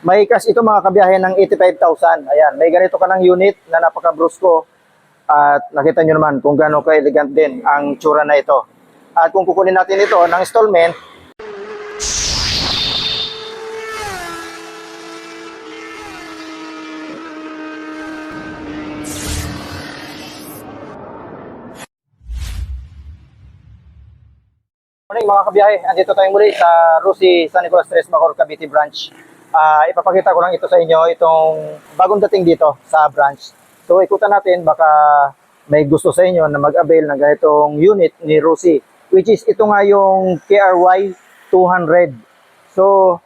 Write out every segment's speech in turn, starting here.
May cash ito mga kabiyahe ng 85,000. Ayan, may ganito ka ng unit na napaka-brusco. At nakita nyo naman kung gaano ka-elegant din ang tsura na ito. At kung kukunin natin ito ng installment, morning mga kabiyahe, andito tayo muli sa Rusi San Nicolas Tres Macor Cavite branch. Ipapakita ko lang ito sa inyo, itong bagong dating dito sa branch. So ikutan natin, baka may gusto sa inyo na mag-avail ng ganitong unit ni Rusi, which is ito nga yung KRY 200. So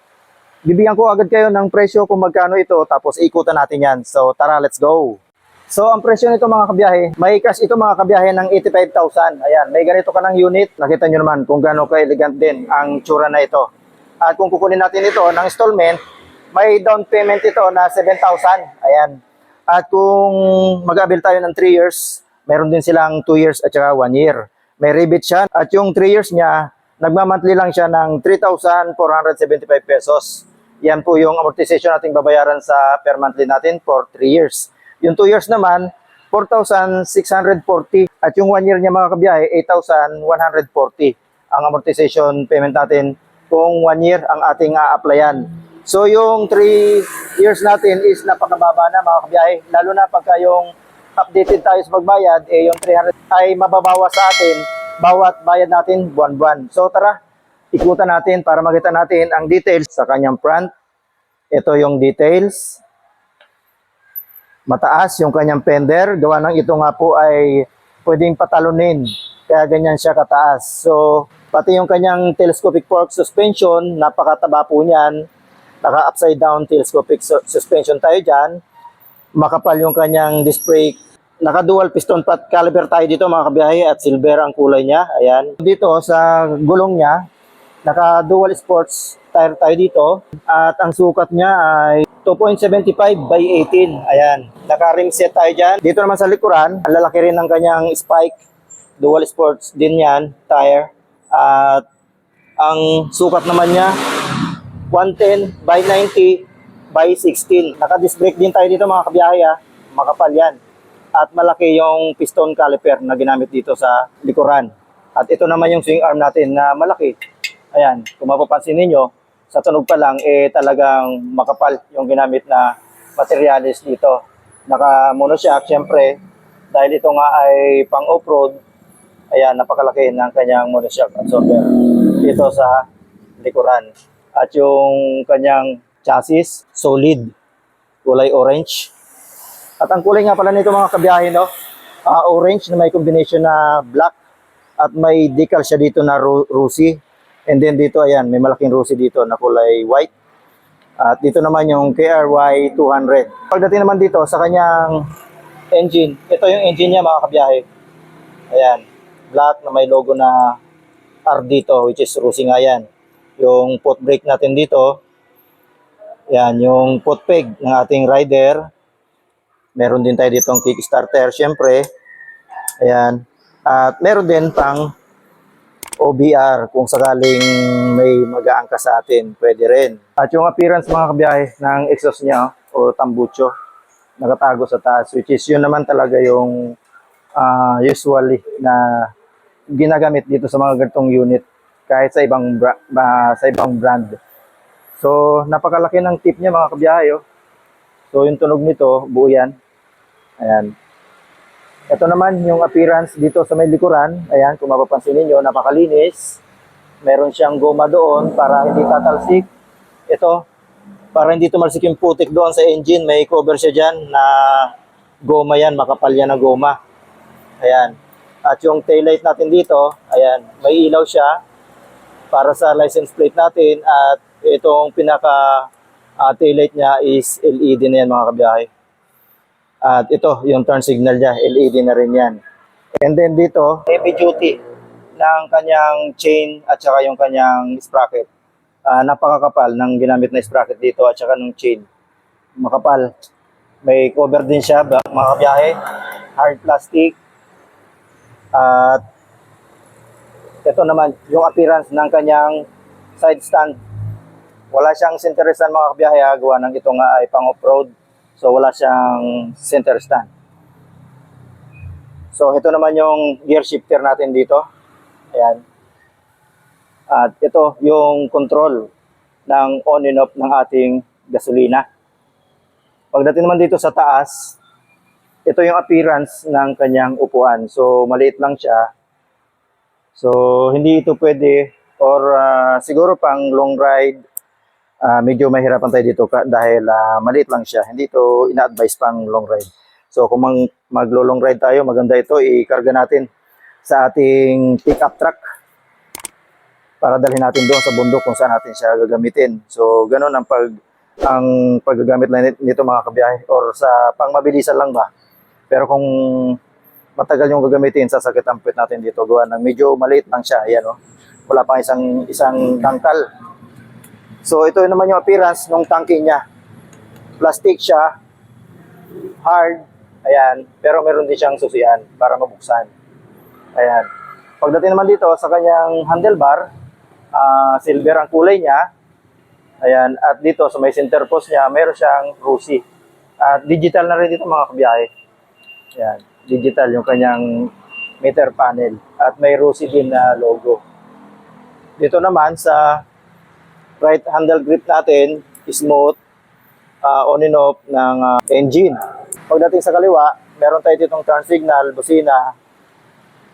bibigyan ko agad kayo ng presyo kung magkano ito, tapos ikutan natin yan. So tara, let's go! So, ang presyo nito mga kabiyahe, may cash ito mga kabiyahe ng 85,000. Ayan, may ganito ka ng unit. Nakita nyo naman kung gaano ka-elegant din ang tsura na ito. At kung kukunin natin ito ng installment, may down payment ito na 7,000. Ayan. At kung mag-avail tayo ng 3 years, meron din silang 2 years at saka 1 year. May rebate siya. At yung 3 years niya, nagmamonthly lang siya ng 3,475 pesos. Yan po yung amortization nating babayaran sa per monthly natin for 3 years. Yung 2 years naman, 4,640. At yung 1 year niya mga kabiyahe, 8,140. Ang amortization payment natin kung 1 year ang ating a-applyan. So yung 3 years natin is napakababa na mga kabiyahe. Lalo na pagka yung updated tayo sa magbayad, yung 300 ay mababawa sa atin bawat bayad natin buwan-buwan. So tara, ikutan natin para makita natin ang details sa kanyang front. Ito yung details. Mataas yung kanyang fender. Gawa ng ito nga po ay pwedeng patalunin. Kaya ganyan siya kataas. So, pati yung kanyang telescopic fork suspension, napakataba po niyan. Naka-upside down telescopic suspension tayo dyan. Makapal yung kanyang disc brake. Naka-dual piston flat caliper tayo dito mga kabiyahe at silver ang kulay niya. Ayan. Dito sa gulong niya, naka-dual sports tire tayo dito. At ang sukat niya ay 2.75 by 18. Ayan. Naka-rim set tayo dyan. Dito naman sa likuran, ang lalaki rin ng kanyang spike. Dual sports din yan, tire. At ang sukat naman niya, 110 by 90 by 16. Naka-disc brake din tayo dito mga kabiyahe. Makapal yan. At malaki yung piston caliper na ginamit dito sa likuran. At ito naman yung swing arm natin na malaki. Ayan. Kung mapapansin ninyo, sa tunog pa lang, talagang makapal yung ginamit na materialis dito. Naka-monoshock, syempre, dahil ito nga ay pang off-road, ayan, napakalaki ng kanyang monoshock absorber dito sa likuran. At yung kanyang chassis, solid, kulay orange. At ang kulay nga pala nito mga kabiyahe, no? Orange na may combination na black at may decal siya dito na Rusi. And then dito, ayan, may malaking Rusi dito na kulay white. At dito naman yung KRY 200. Pagdating naman dito sa kanyang engine, ito yung engine niya mga kabiyahe. Ayan, black na may logo na R dito, which is Rusi nga yan. Yung foot brake natin dito, ayan, yung foot peg ng ating rider. Meron din tayo dito ang kickstarter, syempre. Ayan, at meron din pang OBR kung sakaling may mag-aangka sa atin, pwede rin. At yung appearance mga kabiyahe ng exhaust niya o tambucho, nakatago sa taas, which is yun naman talaga yung usually na ginagamit dito sa mga ganitong unit kahit sa ibang brand. So napakalaki ng tip niya mga kabiyahe. So yung tunog nito, buo yan. Ayan. Ito naman yung appearance dito sa may likuran. Ayan, kung mapapansin niyo, napakalinis. Meron siyang goma doon para hindi tatalsik. Ito, para hindi tumalsik yung putik doon sa engine, may cover siya dyan na goma yan, makapal yan na goma. Ayan. At yung taillight natin dito, ayan, may ilaw siya para sa license plate natin. At itong pinaka taillight niya is LED na yan mga kabiyahe. At ito, yung turn signal niya, LED na rin yan. And then dito, heavy duty ng kanyang chain at saka yung kanyang sprocket. Napakakapal ng ginamit na sprocket dito at saka ng chain. Makapal. May cover din siya, mga kabiyahe. Hard plastic. At ito naman, yung appearance ng kanyang side stand. Wala siyang center stand mga kabiyahe, gawa ng ito nga ay pang off-road. So wala siyang center stand. So ito naman yung gear shifter natin dito. Ayan. At ito yung control ng on and off ng ating gasolina. Pagdating naman dito sa taas, ito yung appearance ng kanyang upuan. So maliit lang siya. So hindi ito pwede or siguro pang long ride, medyo mahirapan tayo dito dahil maliit lang siya. Hindi ito ina-advise pang long ride. So kung maglo-long ride tayo, maganda ito ikarga natin sa ating pick-up truck para dalhin natin doon sa bundok kung saan natin siya gagamitin. So ganun ang paggagamit lang nito mga kabiyahe, or sa pangmabilisan lang ba. Pero kung matagal yung gagamitin, sasakit ang puwet natin dito. Gawa ng medyo maliit lang siya. Ayan, oh. Wala pang isang tangkal. So ito naman yung appearance ng tangke niya. Plastic siya, hard, ayan, pero meron din siyang susian para mabuksan. Ayan. Pagdating naman dito sa kanyang handlebar, silver ang kulay niya. Ayan, at dito sa may center post niya, meron siyang ROSI. At digital na rin dito mga kabiyahe. Ayan, digital yung kanyang meter panel. At may ROSI din na logo. Dito naman sa right handle grip natin, smooth, on and off ng engine. Pagdating sa kaliwa, meron tayo ditong turn signal, busina,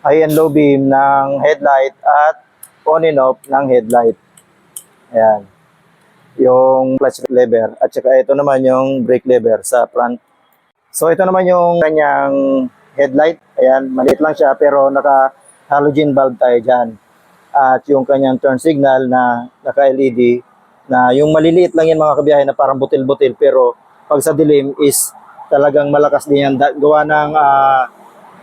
high and low beam ng headlight at on and off ng headlight. Ayan. Yung clutch lever at saka ito naman yung brake lever sa front. So ito naman yung kanyang headlight. Ayan, maliit lang siya pero naka halogen bulb tayo dyan. At yung kanyang turn signal na naka LED, na yung maliliit lang yan mga kabiyahe na parang butil-butil, pero pag sa dilim is talagang malakas din yan. Gawa ng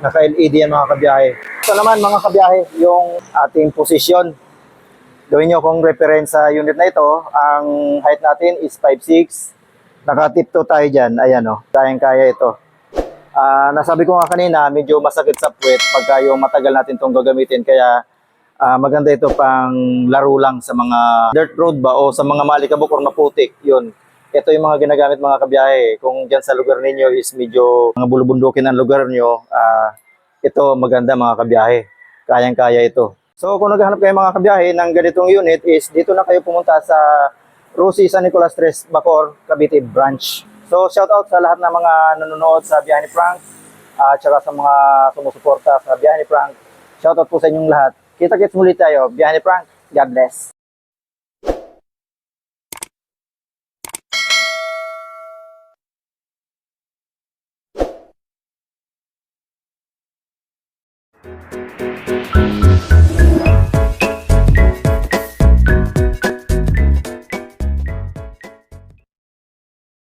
naka-LED yan mga kabiyahe. Ito naman mga kabiyahe, yung ating posisyon. Gawin nyo kung reference sa unit na ito, ang height natin is 5'6". Naka-tip to tayo dyan. Ayan o, kayang-kaya ito. Nasabi ko nga kanina, medyo masakit sa puwet pagka yung matagal natin itong gagamitin. Kaya maganda ito pang laro lang sa mga dirt road ba o sa mga maalikabok or maputik. Yun. Ito yung mga ginagamit mga kabiyahe. Kung dyan sa lugar ninyo is medyo mga bulubundukin ang lugar nyo, ito maganda mga kabiyahe. Kayang-kaya ito. So kung naghahanap kayo mga kabiyahe ng ganitong unit is dito na kayo pumunta sa ROSI San Nicolas Tres, Bacoor, Cavite branch. So shout out sa lahat ng mga nanonood sa Biyahe ni Frank at saka sa mga sumusuporta sa Biyahe ni Frank. Shout out po sa inyong lahat. Kita-kits muli tayo. Biyahe ni Frank. God bless.